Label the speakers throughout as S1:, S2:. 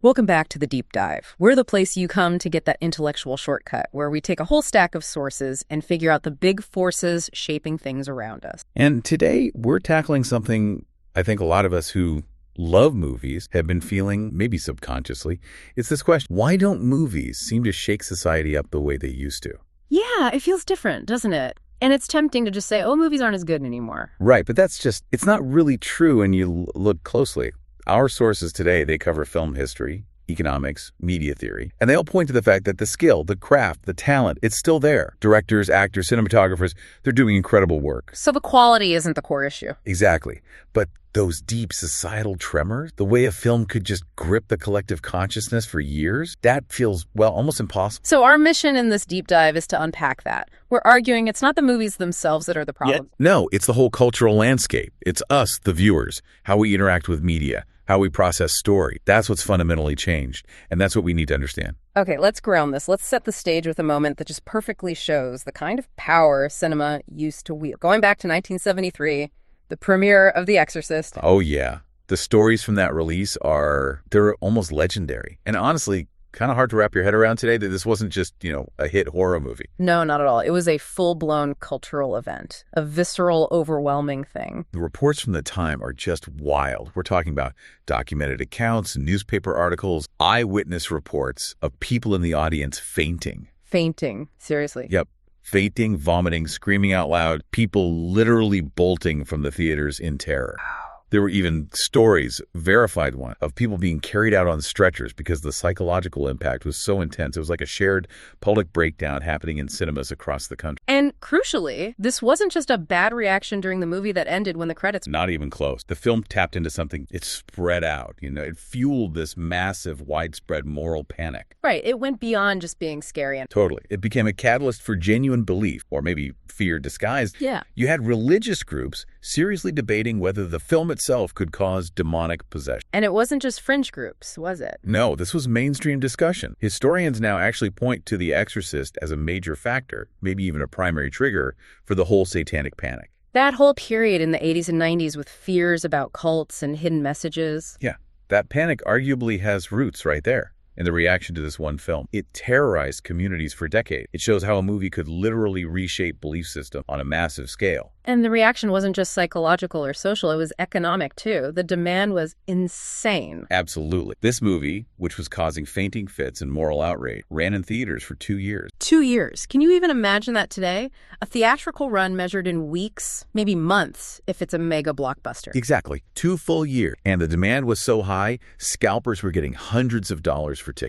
S1: Welcome back to The Deep Dive. We're the place you come to get that intellectual shortcut, where we take a whole stack of sources and figure out the big forces shaping things around us.
S2: And today, we're tackling something I think a lot of us who love movies have been feeling, maybe subconsciously. It's this question: why don't movies seem to shake society up the way they used to?
S1: Yeah, it feels different, doesn't it? And it's tempting to just say, oh, movies aren't as good anymore.
S2: Right, but it's not really true when you look closely. Our sources today, they cover film history, economics, media theory, and they all point to the fact that the skill, the craft, the talent, it's still there. Directors, actors, cinematographers, they're doing incredible work.
S1: So the quality isn't the core issue.
S2: Exactly. But those deep societal tremors, the way a film could just grip the collective consciousness for years, that feels, well, almost impossible.
S1: So our mission in this deep dive is to unpack that. We're arguing it's not the movies themselves that are the problem.
S2: No, it's the whole cultural landscape. It's us, the viewers, how we interact with media, how we process story. That's what's fundamentally changed, and that's what we need to understand.
S1: Okay, let's ground this. Let's set the stage with a moment that just perfectly shows the kind of power cinema used to wield. Going back to 1973, the premiere of The Exorcist.
S2: Oh, yeah. The stories from that release they're almost legendary. And honestly, kind of hard to wrap your head around today that this wasn't just, a hit horror movie.
S1: No, not at all. It was a full-blown cultural event, a visceral, overwhelming thing.
S2: The reports from the time are just wild. We're talking about documented accounts, newspaper articles, eyewitness reports of people in the audience fainting.
S1: Fainting, seriously.
S2: Yep. Fainting, vomiting, screaming out loud, people literally bolting from the theaters in terror. There were even stories, verified one, of people being carried out on stretchers because the psychological impact was so intense. It was like a shared public breakdown happening in cinemas across the country.
S1: And crucially, this wasn't just a bad reaction during the movie that ended when the credits...
S2: Not even close. The film tapped into something. It spread out. It fueled this massive, widespread moral panic.
S1: Right. It went beyond just being scary.
S2: Totally. It became a catalyst for genuine belief, or maybe fear disguised.
S1: Yeah.
S2: You had religious groups seriously debating whether the film itself could cause demonic possession.
S1: And it wasn't just fringe groups, was it?
S2: No, this was mainstream discussion. Historians now actually point to The Exorcist as a major factor, maybe even a primary trigger for the whole satanic panic.
S1: That whole period in the 80s and 90s with fears about cults and hidden messages.
S2: Yeah, that panic arguably has roots right there in the reaction to this one film. It terrorized communities for decades. It shows how a movie could literally reshape belief system on a massive scale.
S1: And the reaction wasn't just psychological or social, it was economic too. The demand was insane.
S2: Absolutely. This movie, which was causing fainting fits and moral outrage, ran in theaters for 2 years.
S1: 2 years. Can you even imagine that today? A theatrical run measured in weeks, maybe months, if it's a mega blockbuster.
S2: Exactly. 2 full years. And the demand was so high, scalpers were getting hundreds of dollars for tickets.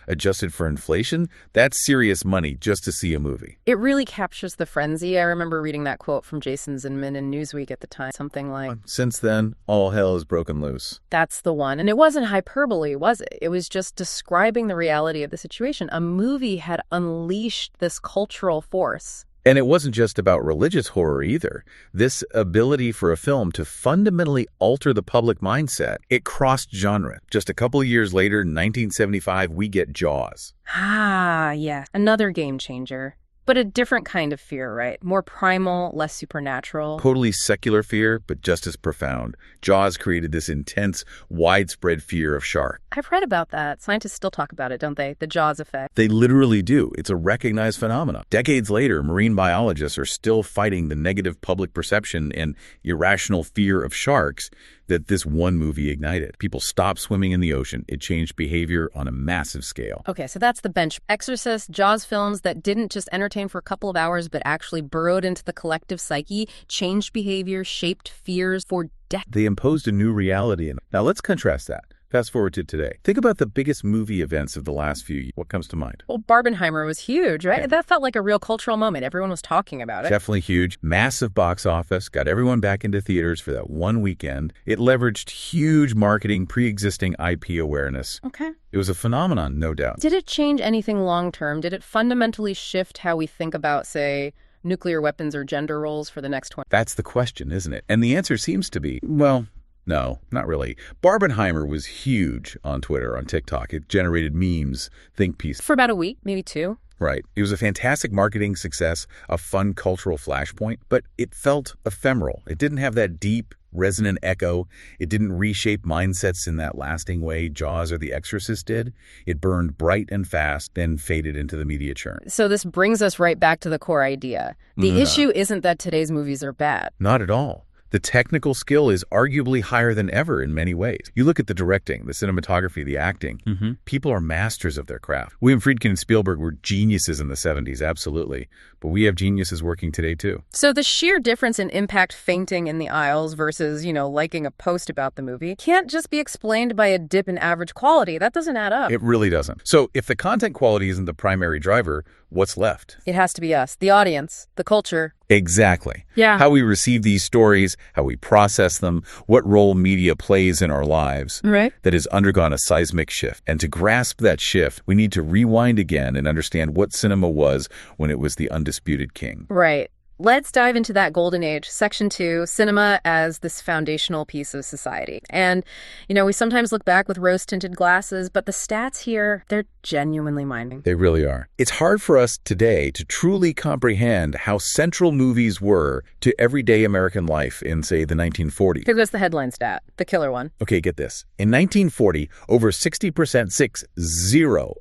S2: Adjusted for inflation, that's serious money just to see a movie.
S1: It really captures the frenzy. I remember reading that quote from Jason Zinman in Newsweek at the time. Something like,
S2: since then, all hell has broken loose.
S1: That's the one. And it wasn't hyperbole, was it? It was just describing the reality of the situation. A movie had unleashed this cultural force.
S2: And it wasn't just about religious horror either. This ability for a film to fundamentally alter the public mindset, it crossed genre. Just a couple of years later, in 1975, we get Jaws.
S1: Ah, yes. Another game changer. But a different kind of fear, right? More primal, less supernatural.
S2: Totally secular fear, but just as profound. Jaws created this intense, widespread fear of sharks.
S1: I've read about that. Scientists still talk about it, don't they? The Jaws effect.
S2: They literally do. It's a recognized phenomenon. Decades later, marine biologists are still fighting the negative public perception and irrational fear of sharks that this one movie ignited. People stopped swimming in the ocean. It changed behavior on a massive scale.
S1: Okay, so that's the bench. Exorcist, Jaws films that didn't just entertain for a couple of hours, but actually burrowed into the collective psyche, changed behavior, shaped fears for decades.
S2: They imposed a new reality. Now let's contrast that. Fast forward to today. Think about the biggest movie events of the last few years. What comes to mind?
S1: Well, Barbenheimer was huge, right?
S2: Yeah.
S1: That felt like a real cultural moment. Everyone was talking about it.
S2: Definitely huge. Massive box office. Got everyone back into theaters for that one weekend. It leveraged huge marketing, pre-existing IP awareness.
S1: Okay.
S2: It was a phenomenon, no doubt.
S1: Did it change anything long-term? Did it fundamentally shift how we think about, say, nuclear weapons or gender roles for the next 20?
S2: That's the question, isn't it? And the answer seems to be, well, no, not really. Barbenheimer was huge on Twitter, on TikTok. It generated memes, think pieces.
S1: For about a week, maybe 2.
S2: Right. It was a fantastic marketing success, a fun cultural flashpoint, but it felt ephemeral. It didn't have that deep, resonant echo. It didn't reshape mindsets in that lasting way Jaws or The Exorcist did. It burned bright and fast, then faded into the media churn.
S1: So this brings us right back to the core idea. The issue isn't that today's movies are bad.
S2: Not at all. The technical skill is arguably higher than ever in many ways. You look at the directing, the cinematography, the acting. People are masters of their craft. William Friedkin and Spielberg were geniuses in the 70s, absolutely. But we have geniuses working today, too.
S1: So the sheer difference in impact fainting in the aisles versus, liking a post about the movie can't just be explained by a dip in average quality. That doesn't add up.
S2: It really doesn't. So if the content quality isn't the primary driver, what's left?
S1: It has to be us, the audience, the culture.
S2: Exactly.
S1: Yeah.
S2: How we receive these stories, how we process them, what role media plays in our lives.
S1: Right.
S2: That has undergone a seismic shift. And to grasp that shift, we need to rewind again and understand what cinema was when it was the undisputed king.
S1: Right. Let's dive into that golden age, Section 2, cinema as this foundational piece of society. And, we sometimes look back with rose-tinted glasses, but the stats here, they're genuinely mind-blowing.
S2: They really are. It's hard for us today to truly comprehend how central movies were to everyday American life in, say, the 1940s.
S1: Here goes the headline stat, the killer one.
S2: Okay, get this. In 1940, over 60%, 60,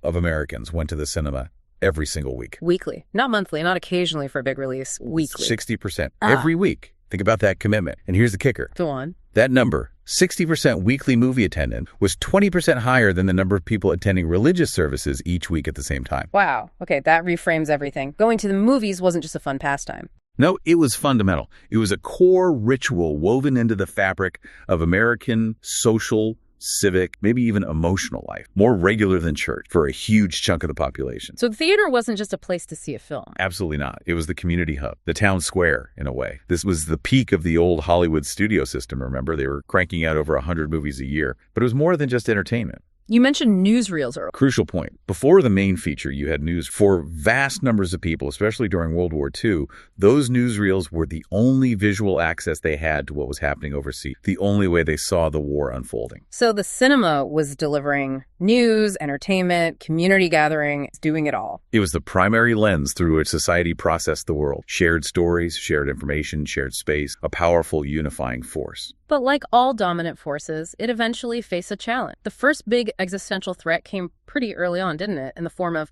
S2: of Americans went to the cinema every single week.
S1: Weekly. Not monthly, not occasionally for a big release. Weekly.
S2: 60%. Every week. Think about that commitment. And here's the kicker.
S1: Go on.
S2: That number, 60% weekly movie attendance, was 20% higher than the number of people attending religious services each week at the same time.
S1: Wow. Okay, that reframes everything. Going to the movies wasn't just a fun pastime.
S2: No, it was fundamental. It was a core ritual woven into the fabric of American social, civic, maybe even emotional life, more regular than church for a huge chunk of the population.
S1: So the theater wasn't just a place to see a film.
S2: Absolutely not. It was the community hub, the town square, in a way. This was the peak of the old Hollywood studio system, remember? They were cranking out over 100 movies a year. But it was more than just entertainment.
S1: You mentioned newsreels earlier.
S2: Crucial point. Before the main feature, you had news for vast numbers of people, especially during World War II. Those newsreels were the only visual access they had to what was happening overseas, the only way they saw the war unfolding.
S1: So the cinema was delivering news, entertainment, community gathering, doing it all.
S2: It was the primary lens through which society processed the world. Shared stories, shared information, shared space, a powerful unifying force.
S1: But like all dominant forces, it eventually faced a challenge. The first big existential threat came pretty early on, didn't it? In the form of,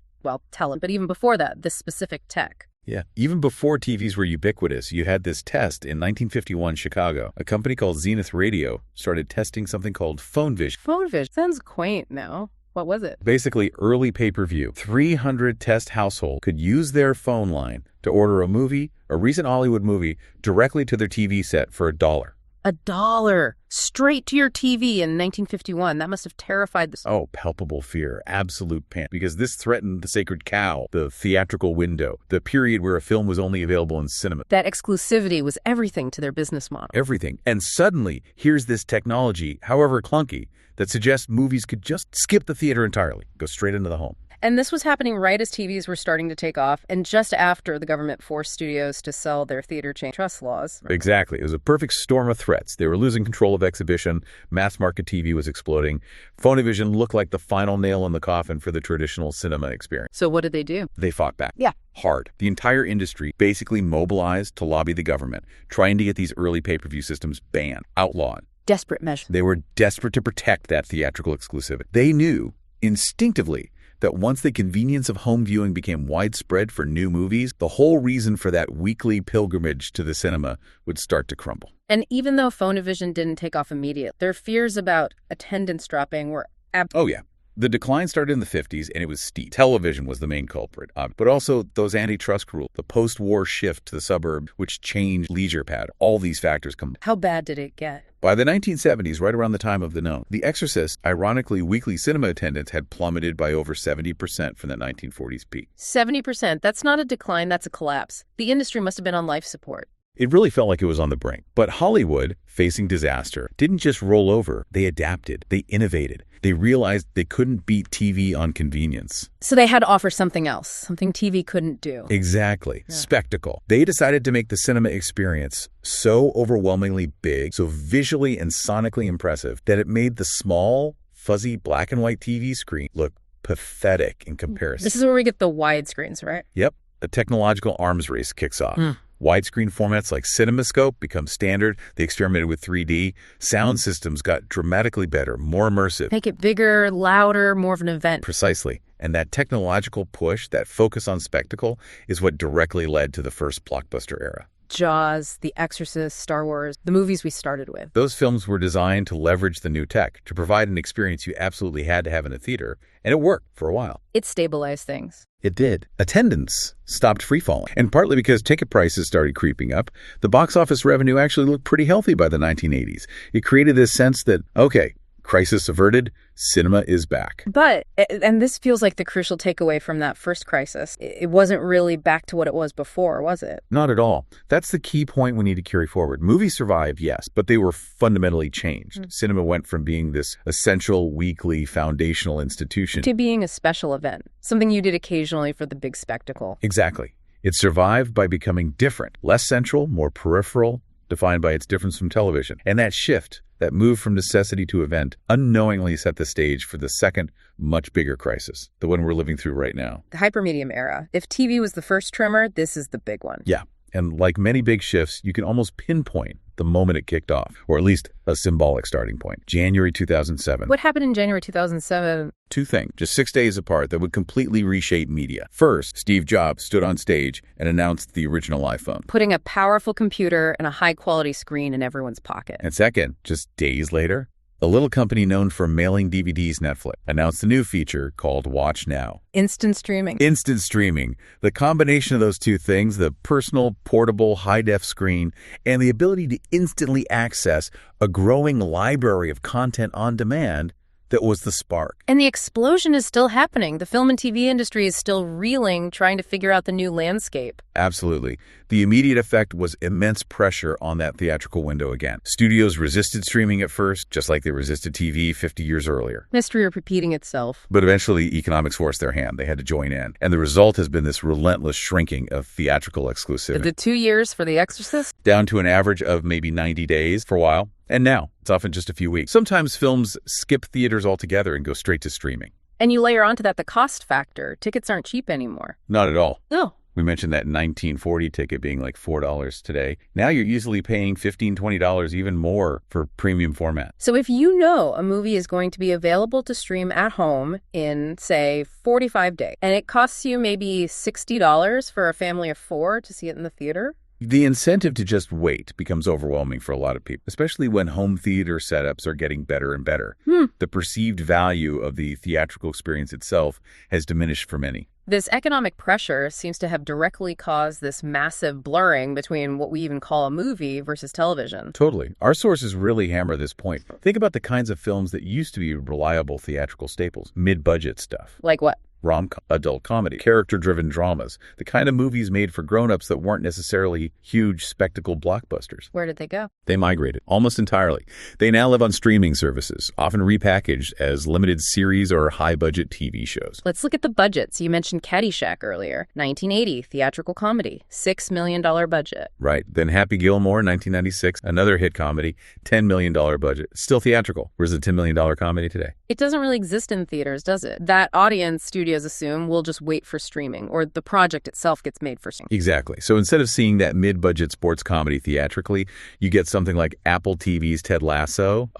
S1: talent. But even before that, this specific tech.
S2: Yeah. Even before TVs were ubiquitous, you had this test in 1951 Chicago. A company called Zenith Radio started testing something called phone vision.
S1: Phone vision sounds quaint now. What was it?
S2: Basically, early pay-per-view. 300 test households could use their phone line to order a movie, a recent Hollywood movie, directly to their TV set for $1.
S1: $1 straight to your TV in 1951. That must have terrified the...
S2: Oh, palpable fear, absolute panic, because this threatened the sacred cow, the theatrical window, the period where a film was only available in cinema.
S1: That exclusivity was everything to their business model.
S2: Everything. And suddenly, here's this technology, however clunky, that suggests movies could just skip the theater entirely, go straight into the home.
S1: And this was happening right as TVs were starting to take off and just after the government forced studios to sell their theater chain trust laws.
S2: Exactly. It was a perfect storm of threats. They were losing control of exhibition. Mass market TV was exploding. Phonovision looked like the final nail in the coffin for the traditional cinema experience.
S1: So what did they do?
S2: They fought back.
S1: Yeah.
S2: Hard. The entire industry basically mobilized to lobby the government, trying to get these early pay-per-view systems banned, outlawed.
S1: Desperate measure.
S2: They were desperate to protect that theatrical exclusivity. They knew instinctively that once the convenience of home viewing became widespread for new movies, the whole reason for that weekly pilgrimage to the cinema would start to crumble.
S1: And even though Phonovision didn't take off immediately, their fears about attendance dropping were
S2: Oh, yeah. The decline started in the 50s, and it was steep. Television was the main culprit, but also those antitrust rules, the post-war shift to the suburb, which changed leisure pattern. All these factors come.
S1: How bad did it get?
S2: By the 1970s, right around the time of The Known, The Exorcist, ironically, weekly cinema attendance had plummeted by over 70% from that 1940s peak.
S1: 70%. That's not a decline, that's a collapse. The industry must have been on life support.
S2: It really felt like it was on the brink. But Hollywood, facing disaster, didn't just roll over. They adapted. They innovated. They realized they couldn't beat TV on convenience.
S1: So they had to offer something else, something TV couldn't do.
S2: Exactly.
S1: Yeah.
S2: Spectacle. They decided to make the cinema experience so overwhelmingly big, so visually and sonically impressive, that it made the small, fuzzy black and white TV screen look pathetic in comparison.
S1: This is where we get the widescreens, right?
S2: Yep. A technological arms race kicks off. Widescreen formats like CinemaScope become standard. They experimented with 3D. Sound systems got dramatically better, more immersive.
S1: Make it bigger, louder, more of an event.
S2: Precisely. And that technological push, that focus on spectacle, is what directly led to the first blockbuster era.
S1: Jaws, The Exorcist, Star Wars, the movies we started with.
S2: Those films were designed to leverage the new tech, to provide an experience you absolutely had to have in a theater, and it worked for a while.
S1: It stabilized things.
S2: It did. Attendance stopped free-falling, and partly because ticket prices started creeping up, the box office revenue actually looked pretty healthy by the 1980s. It created this sense that, okay, crisis averted, cinema is back.
S1: But, and this feels like the crucial takeaway from that first crisis, it wasn't really back to what it was before, was it?
S2: Not at all. That's the key point we need to carry forward. Movies survived, yes, but they were fundamentally changed. Cinema went from being this essential, weekly, foundational institution
S1: to being a special event, something you did occasionally for the big spectacle.
S2: Exactly. It survived by becoming different, less central, more peripheral, defined by its difference from television. And that shift, that move from necessity to event, unknowingly set the stage for the second, much bigger crisis, the one we're living through right now.
S1: The hypermedium era. If TV was the first tremor, this is the big one.
S2: Yeah. And like many big shifts, you can almost pinpoint the moment it kicked off, or at least a symbolic starting point. January 2007.
S1: What happened in January 2007?
S2: Two things, just 6 days apart, that would completely reshape media. First, Steve Jobs stood on stage and announced the original iPhone,
S1: putting a powerful computer and a high-quality screen in everyone's pocket.
S2: And second, just days later, a little company known for mailing DVDs, Netflix, announced a new feature called Watch Now.
S1: Instant streaming.
S2: Instant streaming. The combination of those two things, the personal, portable, high-def screen, and the ability to instantly access a growing library of content on demand, that was the spark.
S1: And the explosion is still happening. The film and TV industry is still reeling, trying to figure out the new landscape.
S2: Absolutely. The immediate effect was immense pressure on that theatrical window again. Studios resisted streaming at first, just like they resisted TV 50 years earlier.
S1: History repeating itself.
S2: But eventually, economics forced their hand. They had to join in. And the result has been this relentless shrinking of theatrical exclusivity.
S1: The 2 years for The Exorcist?
S2: Down to an average of maybe 90 days for a while. And now, it's often just a few weeks. Sometimes films skip theaters altogether and go straight to streaming.
S1: And you layer onto that the cost factor. Tickets aren't cheap anymore.
S2: Not at all.
S1: No.
S2: We mentioned that 1940 ticket being like $4 today. Now you're easily paying $15, $20, even more for premium format.
S1: So if you know a movie is going to be available to stream at home in, say, 45 days, and it costs you maybe $60 for a family of 4 to see it in the theater,
S2: the incentive to just wait becomes overwhelming for a lot of people, especially when home theater setups are getting better and better. The perceived value of the theatrical experience itself has diminished for many.
S1: This economic pressure seems to have directly caused this massive blurring between what we even call a movie versus television.
S2: Totally. Our sources really hammer this point. Think about the kinds of films that used to be reliable theatrical staples. Mid-budget stuff.
S1: Like what?
S2: Rom-com, adult comedy, character-driven dramas, the kind of movies made for grown-ups that weren't necessarily huge spectacle blockbusters.
S1: Where did they go?
S2: They migrated almost entirely. They now live on streaming services, often repackaged as limited series or high-budget TV shows.
S1: Let's look at the budgets. You mentioned Caddyshack earlier. 1980, theatrical comedy, $6 million budget.
S2: Right. Then Happy Gilmore, 1996, another hit comedy, $10 million budget. Still theatrical. Where's the $10 million comedy today?
S1: It doesn't really exist in theaters, does it? That audience, studios assume, will just wait for streaming, or the project itself gets made for streaming.
S2: Exactly. So instead of seeing that mid-budget sports comedy theatrically, you get something like Apple TV's Ted Lasso,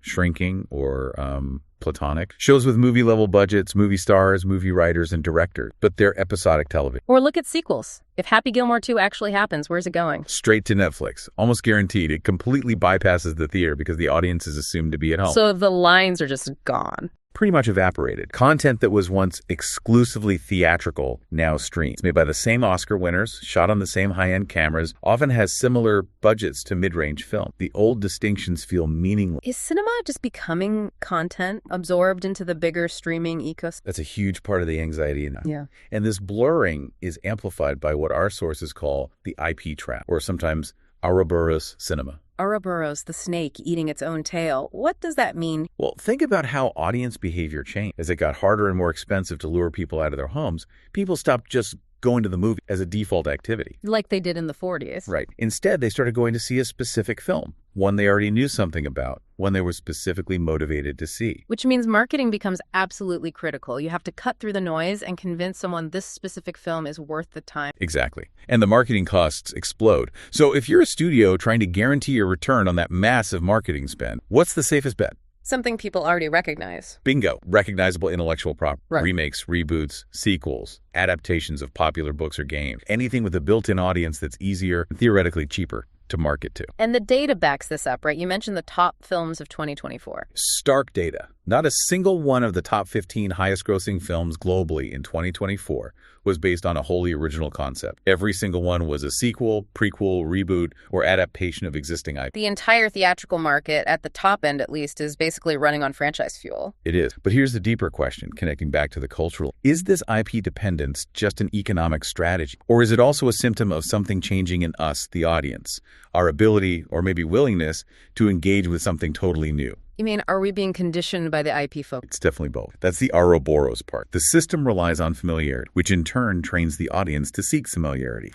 S2: Shrinking, or Platonic. Shows with movie-level budgets, movie stars, movie writers, and directors, but they're episodic television.
S1: Or look at sequels. If Happy Gilmore 2 actually happens, where's it going?
S2: Straight to Netflix. Almost guaranteed. It completely bypasses the theater because the audience is assumed to be at home.
S1: So the lines are just gone.
S2: Pretty much evaporated. Content that was once exclusively theatrical now streams. Made by the same Oscar winners, shot on the same high-end cameras, often has similar budgets to mid-range film. The old distinctions feel meaningless.
S1: Is cinema just becoming content absorbed into the bigger streaming ecosystem?
S2: That's a huge part of the anxiety.
S1: Yeah.
S2: And this blurring is amplified by what our sources call the IP trap, or sometimes Ouroboros cinema.
S1: Ouroboros, the snake eating its own tail. What does that mean?
S2: Well, think about how audience behavior changed. As it got harder and more expensive to lure people out of their homes, people stopped just going to the movie as a default activity.
S1: Like they did in the 40s.
S2: Right. Instead, they started going to see a specific film, one they already knew something about, one they were specifically motivated to see.
S1: Which means marketing becomes absolutely critical. You have to cut through the noise and convince someone this specific film is worth the time.
S2: Exactly. And the marketing costs explode. So if you're a studio trying to guarantee a return on that massive marketing spend, what's the safest bet?
S1: Something people already recognize.
S2: Bingo. Recognizable intellectual property.
S1: Right.
S2: Remakes, reboots, sequels, adaptations of popular books or games. Anything with a built-in audience that's easier and theoretically cheaper to market to.
S1: And the data backs this up, right? You mentioned the top films of 2024.
S2: Stark data. Not a single one of the top 15 highest-grossing films globally in 2024 was based on a wholly original concept. Every single one was a sequel, prequel, reboot, or adaptation of existing IP.
S1: The entire theatrical market, at the top end at least, is basically running on franchise fuel.
S2: It is. But here's the deeper question, connecting back to the cultural. Is this IP dependence just an economic strategy? Or is it also a symptom of something changing in us, the audience? Our ability, or maybe willingness, to engage with something totally new?
S1: You mean, are we being conditioned by the IP folk?
S2: It's definitely both. That's the Ouroboros part. The system relies on familiarity, which in turn trains the audience to seek familiarity.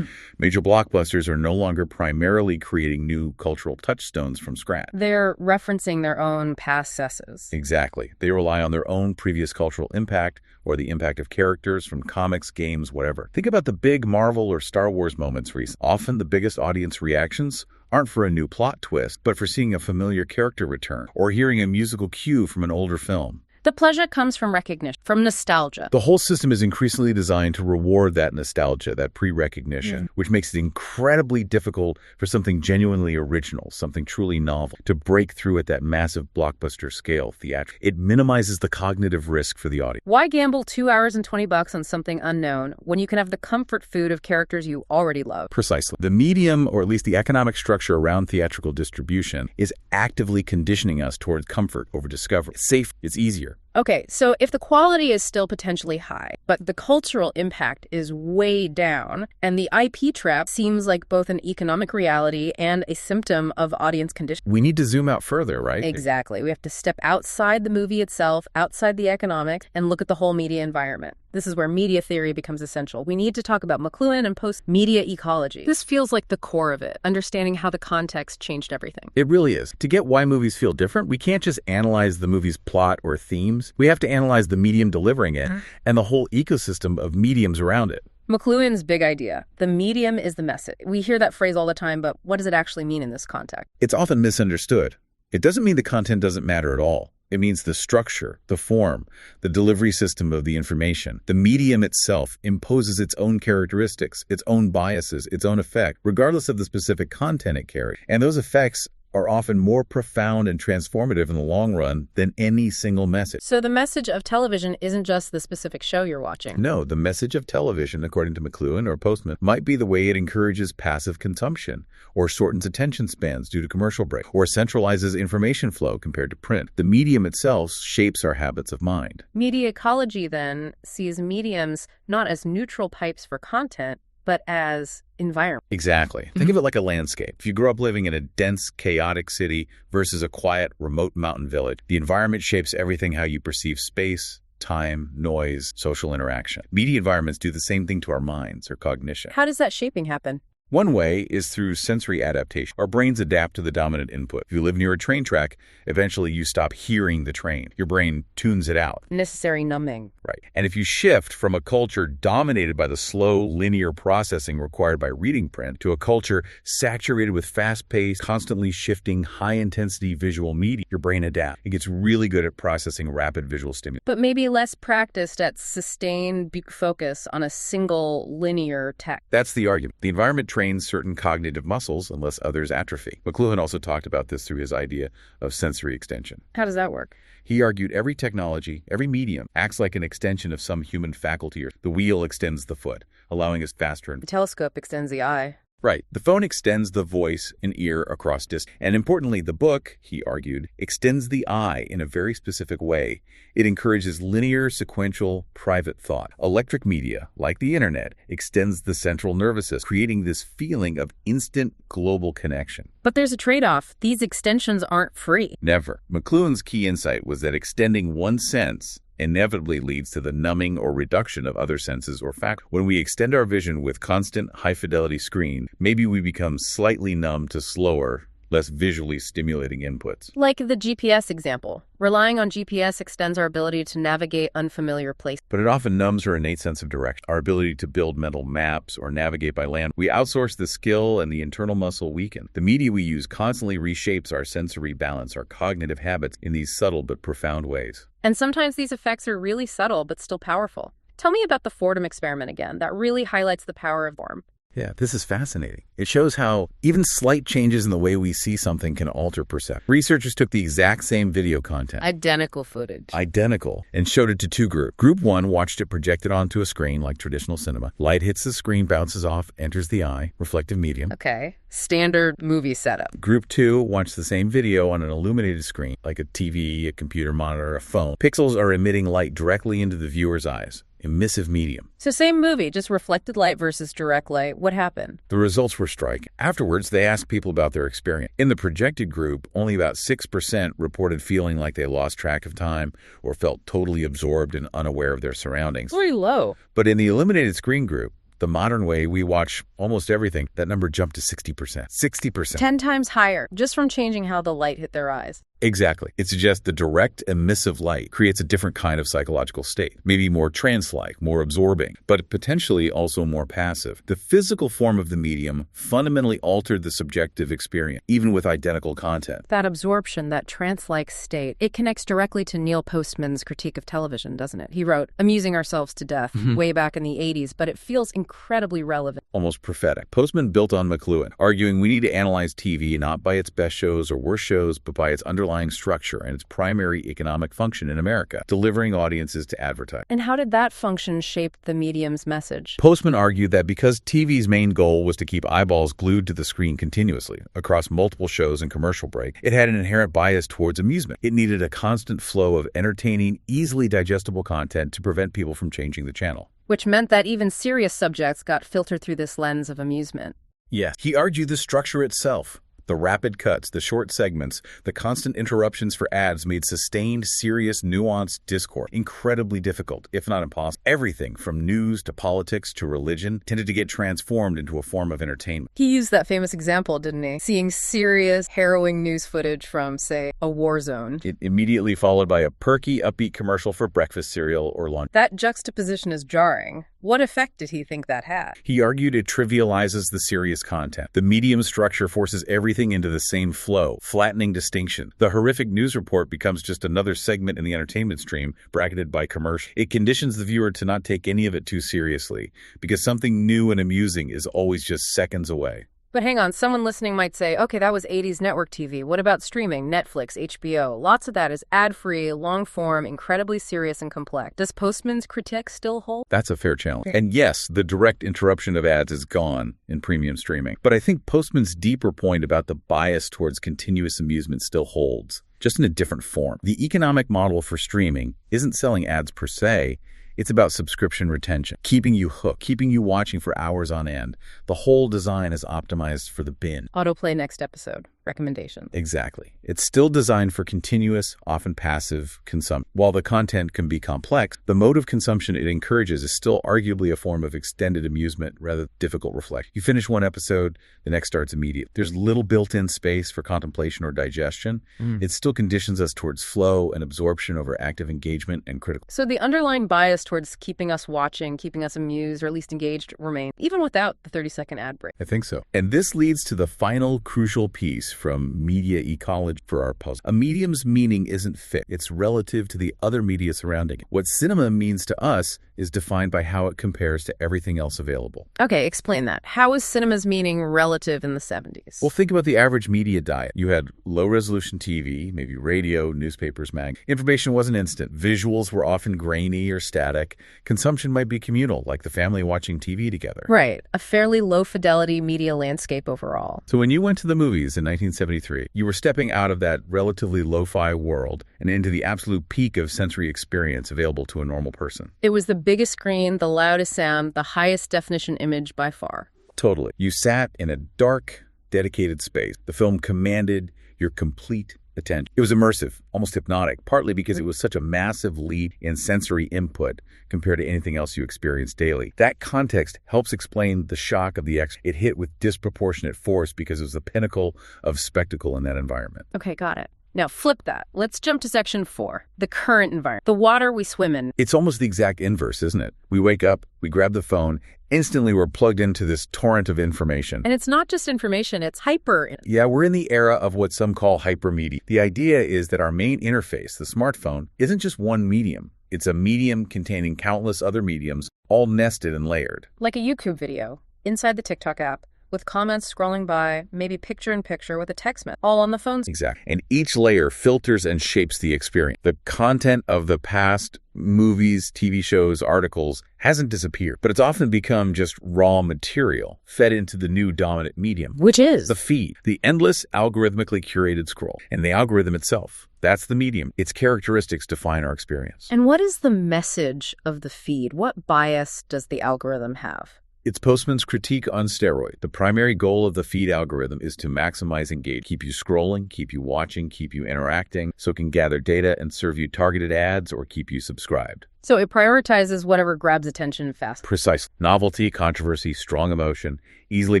S2: Major blockbusters are no longer primarily creating new cultural touchstones from scratch.
S1: They're referencing their own past successes.
S2: Exactly. They rely on their own previous cultural impact or the impact of characters from comics, games, whatever. Think about the big Marvel or Star Wars moments recently. Often the biggest audience reactions aren't for a new plot twist, but for seeing a familiar character return or hearing a musical cue from an older film.
S1: The pleasure comes from recognition, from nostalgia.
S2: The whole system is increasingly designed to reward that nostalgia, that pre-recognition, which makes it incredibly difficult for something genuinely original, something truly novel, to break through at that massive blockbuster scale theatrically. It minimizes the cognitive risk for the audience.
S1: Why gamble 2 hours and $20 on something unknown when you can have the comfort food of characters you already love?
S2: Precisely. The medium, or at least the economic structure around theatrical distribution, is actively conditioning us towards comfort over discovery. It's safe, it's easier.
S1: Okay, so if the quality is still potentially high, but the cultural impact is way down, and the IP trap seems like both an economic reality and a symptom of audience conditioning.
S2: We need to zoom out further, right?
S1: Exactly. We have to step outside the movie itself, outside the economics, and look at the whole media environment. This is where media theory becomes essential. We need to talk about McLuhan and post-media ecology. This feels like the core of it, understanding how the context changed everything.
S2: It really is. To get why movies feel different, we can't just analyze the movie's plot or themes. We have to analyze the medium delivering it and the whole ecosystem of mediums around it.
S1: McLuhan's big idea, the medium is the message. We hear that phrase all the time, but what does it actually mean in this context?
S2: It's often misunderstood. It doesn't mean the content doesn't matter at all. It means the structure, the form, the delivery system of the information. The medium itself imposes its own characteristics, its own biases, its own effect, regardless of the specific content it carries. And those effects are often more profound and transformative in the long run than any single message.
S1: So the message of television isn't just the specific show you're watching.
S2: No, the message of television, according to McLuhan or Postman, might be the way it encourages passive consumption, or shortens attention spans due to commercial breaks, or centralizes information flow compared to print. The medium itself shapes our habits of mind.
S1: Media ecology, then, sees mediums not as neutral pipes for content, but as environment.
S2: Exactly. Think of it like a landscape. If you grow up living in a dense, chaotic city versus a quiet, remote mountain village, the environment shapes everything how you perceive space, time, noise, social interaction. Media environments do the same thing to our minds or cognition.
S1: How does that shaping happen?
S2: One way is through sensory adaptation. Our brains adapt to the dominant input. If you live near a train track, eventually you stop hearing the train. Your brain tunes it out.
S1: Necessary numbing.
S2: Right. And if you shift from a culture dominated by the slow, linear processing required by reading print to a culture saturated with fast-paced, constantly shifting, high-intensity visual media, your brain adapts. It gets really good at processing rapid visual stimuli.
S1: But maybe less practiced at sustained focus on a single linear text.
S2: That's the argument. The environment trains certain cognitive muscles unless others atrophy. McLuhan also talked about this through his idea of sensory extension.
S1: How does that work?
S2: He argued every technology, every medium, acts like an extension of some human faculty. The wheel extends the foot, allowing us faster.
S1: The telescope extends the eye.
S2: Right. The phone extends the voice and ear across distance. And importantly, the book, he argued, extends the eye in a very specific way. It encourages linear, sequential, private thought. Electric media, like the internet, extends the central nervous system, creating this feeling of instant global connection.
S1: But there's a trade-off. These extensions aren't free.
S2: Never. McLuhan's key insight was that extending one sense inevitably leads to the numbing or reduction of other senses or factors. When we extend our vision with constant high-fidelity screen, maybe we become slightly numb to slower, less visually stimulating inputs.
S1: Like the GPS example. Relying on GPS extends our ability to navigate unfamiliar places.
S2: But it often numbs our innate sense of direction, our ability to build mental maps or navigate by land. We outsource the skill and the internal muscle weaken. The media we use constantly reshapes our sensory balance, our cognitive habits in these subtle but profound ways.
S1: And sometimes these effects are really subtle but still powerful. Tell me about the Fordham experiment again. That really highlights the power of form.
S2: Yeah, this is fascinating. It shows how even slight changes in the way we see something can alter perception. Researchers took the exact same video content.
S1: Identical footage.
S2: Identical. And showed it to two groups. Group 1 watched it projected onto a screen like traditional cinema. Light hits the screen, bounces off, enters the eye, reflective medium.
S1: Okay. Standard movie setup.
S2: Group 2 watched the same video on an illuminated screen like a TV, a computer monitor, a phone. Pixels are emitting light directly into the viewer's eyes. Emissive medium.
S1: So same movie, just reflected light versus direct light. What happened?
S2: The results were striking. Afterwards, they asked people about their experience. In the projected group, only about 6% reported feeling like they lost track of time or felt totally absorbed and unaware of their surroundings.
S1: Very low.
S2: But in the illuminated screen group, the modern way we watch almost everything, that number jumped to 60%. 60%.
S1: 10 times higher, just from changing how the light hit their eyes.
S2: Exactly. It suggests the direct emissive light creates a different kind of psychological state, maybe more trance-like, more absorbing, but potentially also more passive. The physical form of the medium fundamentally altered the subjective experience, even with identical content.
S1: That absorption, that trance-like state, it connects directly to Neil Postman's critique of television, doesn't it? He wrote, "Amusing ourselves to death," way back in the 80s, but it feels incredibly relevant.
S2: Almost prophetic. Postman built on McLuhan, arguing we need to analyze TV not by its best shows or worst shows, but by its underlying structure and its primary economic function in America, delivering audiences to advertise.
S1: And how did that function shape the medium's message?
S2: Postman argued that because TV's main goal was to keep eyeballs glued to the screen continuously across multiple shows and commercial break, it had an inherent bias towards amusement. It needed a constant flow of entertaining, easily digestible content to prevent people from changing the channel.
S1: Which meant that even serious subjects got filtered through this lens of amusement.
S2: Yes. He argued the structure itself. The rapid cuts, the short segments, the constant interruptions for ads made sustained, serious, nuanced discourse incredibly difficult, if not impossible. Everything from news to politics to religion tended to get transformed into a form of entertainment.
S1: He used that famous example, didn't he? Seeing serious, harrowing news footage from, say, a war zone.
S2: It immediately followed by a perky, upbeat commercial for breakfast cereal or lunch.
S1: That juxtaposition is jarring. What effect did he think that had?
S2: He argued it trivializes the serious content. The medium structure forces everything into the same flow, flattening distinction. The horrific news report becomes just another segment in the entertainment stream, bracketed by commercial. It conditions the viewer to not take any of it too seriously, because something new and amusing is always just seconds away.
S1: But hang on, someone listening might say, okay, that was 80s network TV. What about streaming, Netflix, HBO? Lots of that is ad-free, long-form, incredibly serious and complex. Does Postman's critique still hold?
S2: That's a fair challenge. And yes, the direct interruption of ads is gone in premium streaming. But I think Postman's deeper point about the bias towards continuous amusement still holds, just in a different form. The economic model for streaming isn't selling ads per se. It's about subscription retention, keeping you hooked, keeping you watching for hours on end. The whole design is optimized for the bin.
S1: Autoplay next episode. Recommendation.
S2: Exactly. It's still designed for continuous, often passive consumption. While the content can be complex, the mode of consumption it encourages is still arguably a form of extended amusement rather than difficult reflection. You finish one episode, the next starts immediately. There's little built-in space for contemplation or digestion. It still conditions us towards flow and absorption over active engagement and critical.
S1: So the underlying bias towards keeping us watching, keeping us amused, or at least engaged remains, even without the 30-second ad break.
S2: I think so. And this leads to the final crucial piece from media ecology for our puzzle. A medium's meaning isn't fixed. It's relative to the other media surrounding it. What cinema means to us is defined by how it compares to everything else available.
S1: Okay, explain that. How is cinema's meaning relative in the 70s?
S2: Well, think about the average media diet. You had low-resolution TV, maybe radio, newspapers, Information wasn't instant. Visuals were often grainy or static. Consumption might be communal, like the family watching TV together.
S1: Right. A fairly low-fidelity media landscape overall.
S2: So when you went to the movies in 1973, you were stepping out of that relatively lo-fi world and into the absolute peak of sensory experience available to a normal person.
S1: It was the biggest screen, the loudest sound, the highest definition image by far.
S2: Totally. You sat in a dark, dedicated space. The film commanded your complete attention. It was immersive, almost hypnotic, partly because it was such a massive leap in sensory input compared to anything else you experience daily. That context helps explain the shock of the Exorcist. It hit with disproportionate force because it was the pinnacle of spectacle in that environment.
S1: Okay, got it. Now flip that. Let's jump to section 4, the current environment, the water we swim in.
S2: It's almost the exact inverse, isn't it? We wake up, we grab the phone, instantly we're plugged into this torrent of information.
S1: And it's not just information, it's hyper.
S2: Yeah, we're in the era of what some call hypermedia. The idea is that our main interface, the smartphone, isn't just one medium. It's a medium containing countless other mediums, all nested and layered.
S1: Like a YouTube video inside the TikTok app, with comments scrolling by, maybe picture-in-picture with a text message, all on the phone.
S2: Exactly. And each layer filters and shapes the experience. The content of the past movies, TV shows, articles hasn't disappeared, but it's often become just raw material fed into the new dominant medium.
S1: Which is?
S2: The feed, the endless algorithmically curated scroll. And the algorithm itself, that's the medium. Its characteristics define our experience.
S1: And what is the message of the feed? What bias does the algorithm have?
S2: It's Postman's critique on steroid. The primary goal of the feed algorithm is to maximize engagement, keep you scrolling, keep you watching, keep you interacting, so it can gather data and serve you targeted ads or keep you subscribed.
S1: So it prioritizes whatever grabs attention fast.
S2: Precisely. Novelty, controversy, strong emotion, easily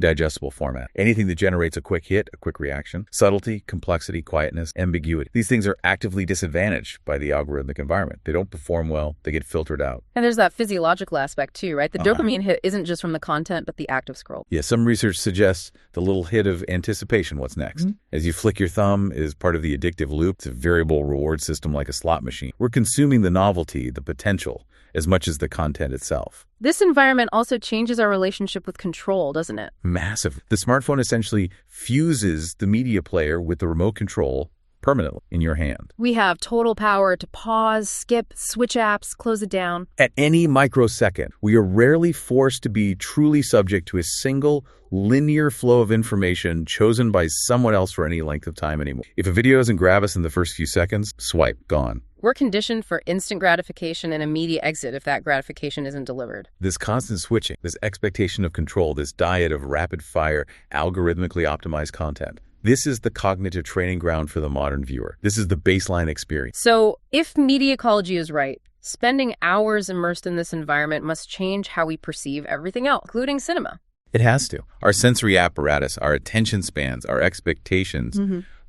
S2: digestible format. Anything that generates a quick hit, a quick reaction. Subtlety, complexity, quietness, ambiguity. These things are actively disadvantaged by the algorithmic environment. They don't perform well. They get filtered out.
S1: And there's that physiological aspect too, right? The dopamine hit isn't just from the content, but the active scroll.
S2: Yeah, some research suggests the little hit of anticipation, what's next. As you flick your thumb is part of the addictive loop. It's a variable reward system like a slot machine. We're consuming the novelty, the potential, as much as the content itself.
S1: This environment also changes our relationship with control, doesn't it?
S2: Massive. The smartphone essentially fuses the media player with the remote control permanently in your hand.
S1: We have total power to pause, skip, switch apps, close it down.
S2: At any microsecond, we are rarely forced to be truly subject to a single linear flow of information chosen by someone else for any length of time anymore. If a video doesn't grab us in the first few seconds, swipe, gone.
S1: We're conditioned for instant gratification and immediate exit if that gratification isn't delivered.
S2: This constant switching, this expectation of control, this diet of rapid-fire, algorithmically optimized content, this is the cognitive training ground for the modern viewer. This is the baseline experience.
S1: So if media ecology is right, spending hours immersed in this environment must change how we perceive everything else, including cinema.
S2: It has to. Our sensory apparatus, our attention spans, our expectations,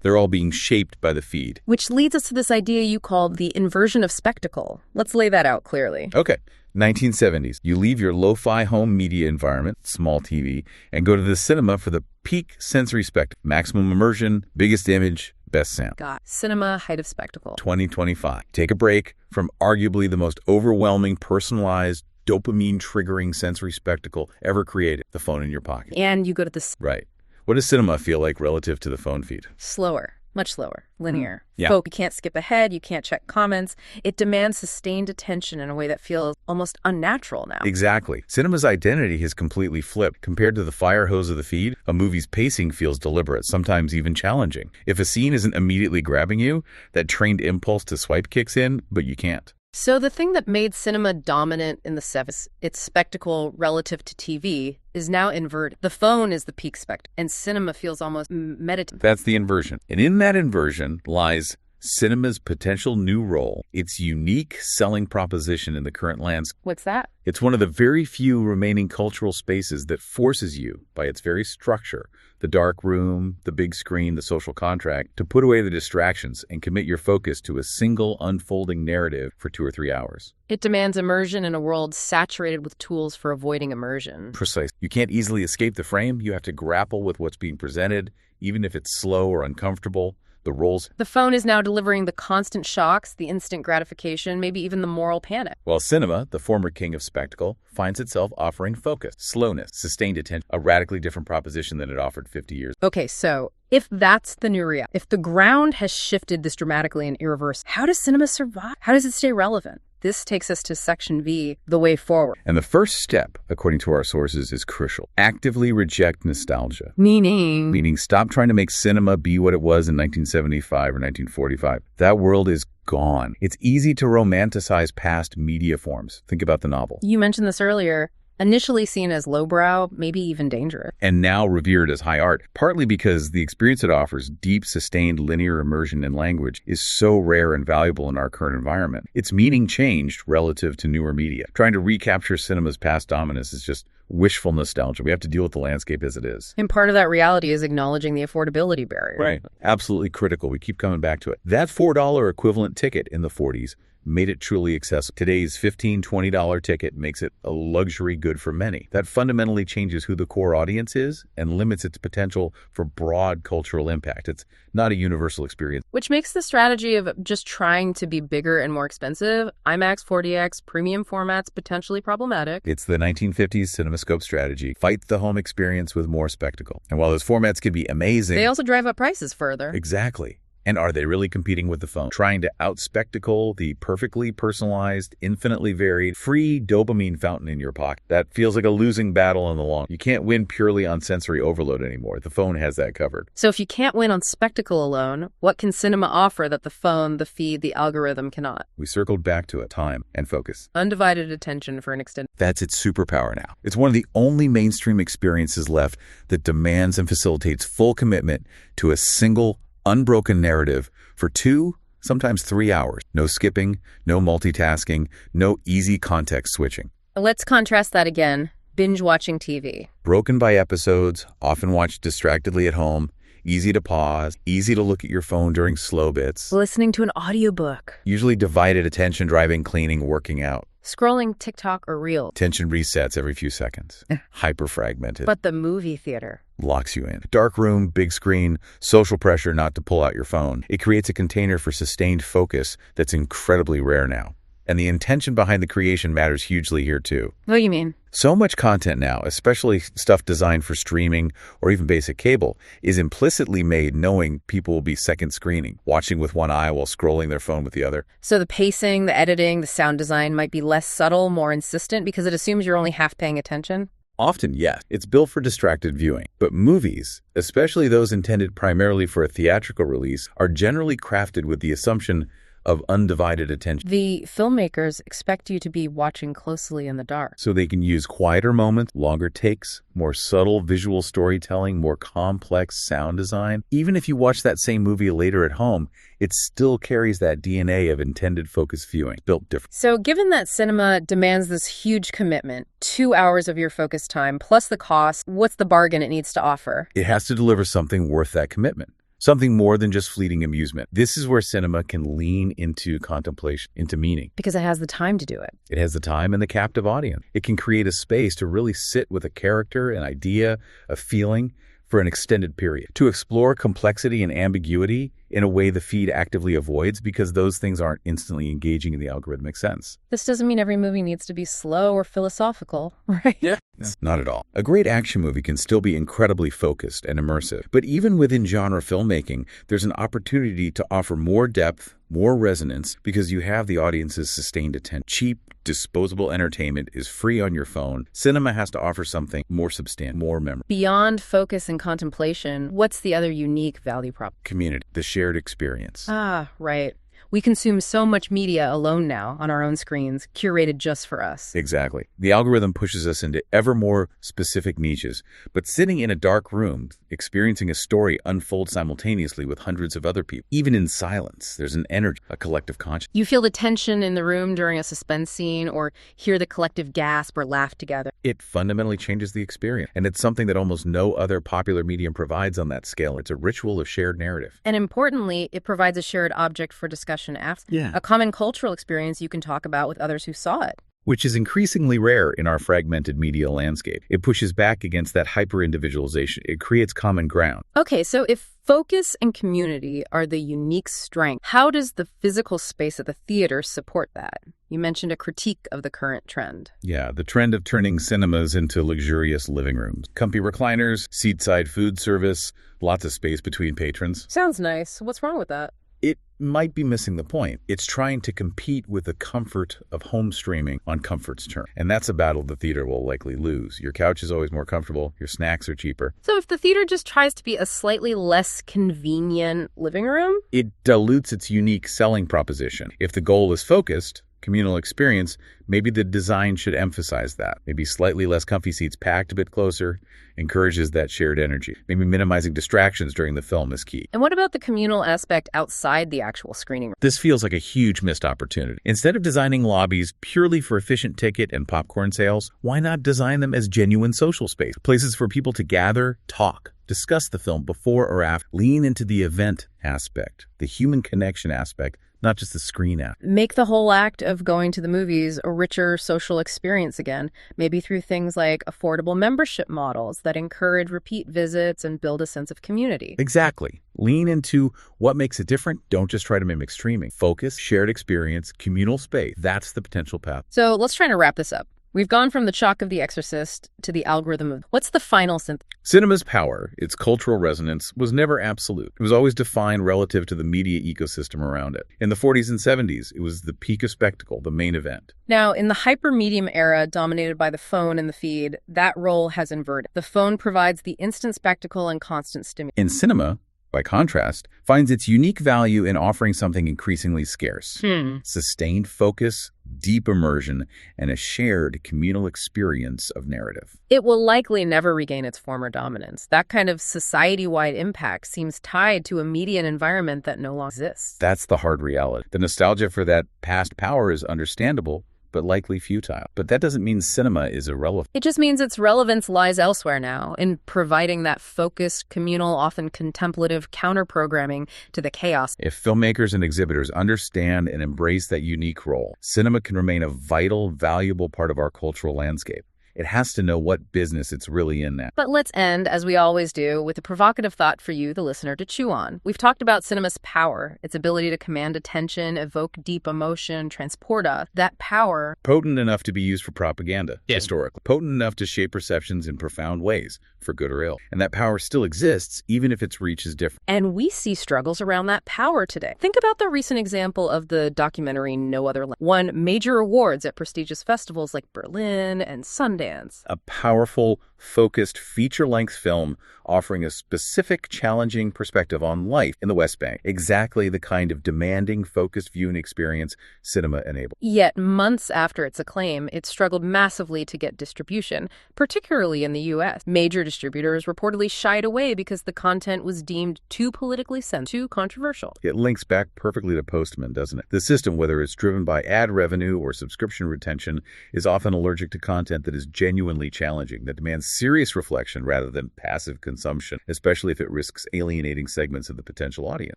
S2: they're all being shaped by the feed.
S1: Which leads us to this idea you called the inversion of spectacle. Let's lay that out clearly.
S2: Okay. 1970s. You leave your lo-fi home media environment, small TV, and go to the cinema for the peak sensory spectacle. Maximum immersion, biggest image, best sound.
S1: Got cinema, height of spectacle.
S2: 2025. Take a break from arguably the most overwhelming, personalized, dopamine-triggering sensory spectacle ever created, the phone in your pocket.
S1: And you go to the...
S2: Right. What does cinema feel like relative to the phone feed?
S1: Slower. Much slower. Linear.
S2: Yeah.
S1: You can't skip ahead. You can't check comments. It demands sustained attention in a way that feels almost unnatural now.
S2: Exactly. Cinema's identity has completely flipped. Compared to the fire hose of the feed, a movie's pacing feels deliberate, sometimes even challenging. If a scene isn't immediately grabbing you, that trained impulse to swipe kicks in, but you can't.
S1: So the thing that made cinema dominant in the 70s, its spectacle relative to TV, is now inverted. The phone is the peak spectacle, and cinema feels almost meditative.
S2: That's the inversion. And in that inversion lies cinema's potential new role, its unique selling proposition in the current landscape.
S1: What's that?
S2: It's one of the very few remaining cultural spaces that forces you, by its very structure, the dark room, the big screen, the social contract, to put away the distractions and commit your focus to a single unfolding narrative for 2 or 3 hours.
S1: It demands immersion in a world saturated with tools for avoiding immersion.
S2: Precise. You can't easily escape the frame. You have to grapple with what's being presented, even if it's slow or uncomfortable. The roles.
S1: The phone is now delivering the constant shocks, the instant gratification, maybe even the moral panic.
S2: While cinema, the former king of spectacle, finds itself offering focus, slowness, sustained attention, a radically different proposition than it offered 50 years.
S1: Okay, so if that's the new reality, if the ground has shifted this dramatically and irreversibly, how does cinema survive? How does it stay relevant? This takes us to Section V, the way forward.
S2: And the first step, according to our sources, is crucial. Actively reject nostalgia.
S1: Meaning
S2: stop trying to make cinema be what it was in 1975 or 1945. That world is gone. It's easy to romanticize past media forms. Think about the novel.
S1: You mentioned this earlier. Initially seen as lowbrow, maybe even dangerous.
S2: And now revered as high art, partly because the experience it offers, deep, sustained linear immersion in language, is so rare and valuable in our current environment. Its meaning changed relative to newer media. Trying to recapture cinema's past dominance is just wishful nostalgia. We have to deal with the landscape as it is.
S1: And part of that reality is acknowledging the affordability barrier.
S2: Right. Absolutely critical. We keep coming back to it. That $4 equivalent ticket in the 40s made it truly accessible. Today's $15, $20 ticket makes it a luxury good for many. That fundamentally changes who the core audience is and limits its potential for broad cultural impact. It's not a universal experience.
S1: Which makes the strategy of just trying to be bigger and more expensive, IMAX, 4DX, premium formats, potentially problematic.
S2: It's the 1950s CinemaScope strategy. Fight the home experience with more spectacle. And while those formats can be amazing,
S1: they also drive up prices further.
S2: Exactly. And are they really competing with the phone? Trying to out-spectacle the perfectly personalized, infinitely varied, free dopamine fountain in your pocket. That feels like a losing battle in the long. You can't win purely on sensory overload anymore. The phone has that covered.
S1: So if you can't win on spectacle alone, what can cinema offer that the phone, the feed, the algorithm cannot?
S2: We circled back to it. Time and focus.
S1: Undivided attention for an extended...
S2: That's its superpower now. It's one of the only mainstream experiences left that demands and facilitates full commitment to a single unbroken narrative for 2, sometimes 3 hours. No skipping, no multitasking, no easy context switching.
S1: Let's contrast that again. Binge watching TV.
S2: Broken by episodes, often watched distractedly at home, easy to pause, easy to look at your phone during slow bits.
S1: Listening to an audiobook.
S2: Usually divided attention, driving, cleaning, working out.
S1: Scrolling TikTok or Reel.
S2: Attention resets every few seconds. Hyper-fragmented.
S1: But the movie theater
S2: locks you in. Dark room, big screen, social pressure not to pull out your phone. It creates a container for sustained focus that's incredibly rare now. And the intention behind the creation matters hugely here too.
S1: What do you mean?
S2: So much content now, especially stuff designed for streaming or even basic cable, is implicitly made knowing people will be second screening, watching with one eye while scrolling their phone with the other.
S1: So the pacing, the editing, the sound design might be less subtle, more insistent because it assumes you're only half paying attention?
S2: Often, yes. It's built for distracted viewing. But movies, especially those intended primarily for a theatrical release, are generally crafted with the assumption of undivided attention.
S1: The filmmakers expect you to be watching closely in the dark.
S2: So they can use quieter moments, longer takes, more subtle visual storytelling, more complex sound design. Even if you watch that same movie later at home, it still carries that DNA of intended focus viewing, built different.
S1: So given that cinema demands this huge commitment, 2 hours of your focus time plus the cost, what's the bargain it needs to offer?
S2: It has to deliver something worth that commitment. Something more than just fleeting amusement. This is where cinema can lean into contemplation, into meaning.
S1: Because it has the time to do it.
S2: It has the time and the captive audience. It can create a space to really sit with a character, an idea, a feeling for an extended period. To explore complexity and ambiguity in a way the feed actively avoids because those things aren't instantly engaging in the algorithmic sense.
S1: This doesn't mean every movie needs to be slow or philosophical, right?
S2: Yeah. Not at all. A great action movie can still be incredibly focused and immersive. But even within genre filmmaking, there's an opportunity to offer more depth, more resonance, because you have the audience's sustained attention. Cheap, disposable entertainment is free on your phone. Cinema has to offer something more substantial, more memorable.
S1: Beyond focus and contemplation, what's the other unique value prop?
S2: Community, the shared experience.
S1: Ah, right. We consume so much media alone now on our own screens, curated just for us.
S2: Exactly. The algorithm pushes us into ever more specific niches, but sitting in a dark room, experiencing a story unfold simultaneously with hundreds of other people, even in silence, there's an energy, a collective consciousness.
S1: You feel the tension in the room during a suspense scene or hear the collective gasp or laugh together.
S2: It fundamentally changes the experience, and it's something that almost no other popular medium provides on that scale. It's a ritual of shared narrative.
S1: And importantly, it provides a shared object for discussion after.
S2: Yeah.
S1: A common cultural experience you can talk about with others who saw it.
S2: Which is increasingly rare in our fragmented media landscape. It pushes back against that hyper-individualization. It creates common ground.
S1: Okay, so if focus and community are the unique strength, how does the physical space at the theater support that? You mentioned a critique of the current trend.
S2: Yeah, the trend of turning cinemas into luxurious living rooms. Comfy recliners, seat-side food service, lots of space between patrons.
S1: Sounds nice. What's wrong with that?
S2: It might be missing the point. It's trying to compete with the comfort of home streaming on comfort's terms. And that's a battle the theater will likely lose. Your couch is always more comfortable. Your snacks are cheaper.
S1: So if the theater just tries to be a slightly less convenient living room?
S2: It dilutes its unique selling proposition. If the goal is focused, communal experience, maybe the design should emphasize that. Maybe slightly less comfy seats packed a bit closer encourages that shared energy. Maybe minimizing distractions during the film is key.
S1: And what about the communal aspect outside the actual screening room?
S2: This feels like a huge missed opportunity. Instead of designing lobbies purely for efficient ticket and popcorn sales, why not design them as genuine social space? Places for people to gather, talk, discuss the film before or after. Lean into the event aspect, the human connection aspect, not just the screen aspect.
S1: Make the whole act of going to the movies a richer social experience again, maybe through things like affordable membership models that encourage repeat visits and build a sense of community.
S2: Exactly. Lean into what makes it different. Don't just try to mimic streaming. Focus, shared experience, communal space. That's the potential path.
S1: So let's try to wrap this up. We've gone from the chalk of The Exorcist to the algorithm of what's the final synth?
S2: Cinema's power, its cultural resonance, was never absolute. It was always defined relative to the media ecosystem around it. In the 40s and 70s, it was the peak of spectacle, the main event.
S1: Now, in the hyper-medium era dominated by the phone and the feed, that role has inverted. The phone provides the instant spectacle and constant stimulus.
S2: In cinema, by contrast, finds its unique value in offering something increasingly scarce. Sustained focus, deep immersion, and a shared communal experience of narrative.
S1: It will likely never regain its former dominance. That kind of society-wide impact seems tied to a media environment that no longer exists.
S2: That's the hard reality. The nostalgia for that past power is understandable, but likely futile. But that doesn't mean cinema is irrelevant.
S1: It just means its relevance lies elsewhere now, in providing that focused, communal, often contemplative counter-programming to the chaos.
S2: If filmmakers and exhibitors understand and embrace that unique role, cinema can remain a vital, valuable part of our cultural landscape. It has to know what business it's really in now.
S1: But let's end, as we always do, with a provocative thought for you, the listener, to chew on. We've talked about cinema's power, its ability to command attention, evoke deep emotion, transport us. That power...
S2: Potent enough to be used for propaganda, historically. Potent enough to shape perceptions in profound ways, for good or ill. And that power still exists, even if its reach is different.
S1: And we see struggles around that power today. Think about the recent example of the documentary No Other Land. Won major awards at prestigious festivals like Berlin and Sundance.
S2: A powerful, focused, feature-length film offering a specific, challenging perspective on life in the West Bank. Exactly the kind of demanding, focused viewing experience cinema enabled.
S1: Yet, months after its acclaim, it struggled massively to get distribution, particularly in the U.S. Major distributors reportedly shied away because the content was deemed too politically sensitive, too controversial.
S2: It links back perfectly to Postman, doesn't it? The system, whether it's driven by ad revenue or subscription retention, is often allergic to content that is genuinely challenging, that demands serious reflection rather than passive consumption, especially if it risks alienating segments of the potential audience.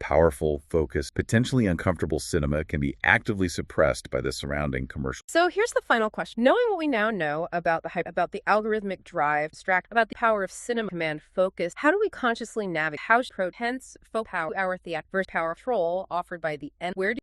S2: Powerful, focused, potentially uncomfortable cinema can be actively suppressed by the surrounding commercial.
S1: So here's the final question. Knowing what we now know about the hype, about the algorithmic drive, about the power of cinema command focus, how do we consciously navigate how hence faux power, our theatrical power control offered by the end? Where do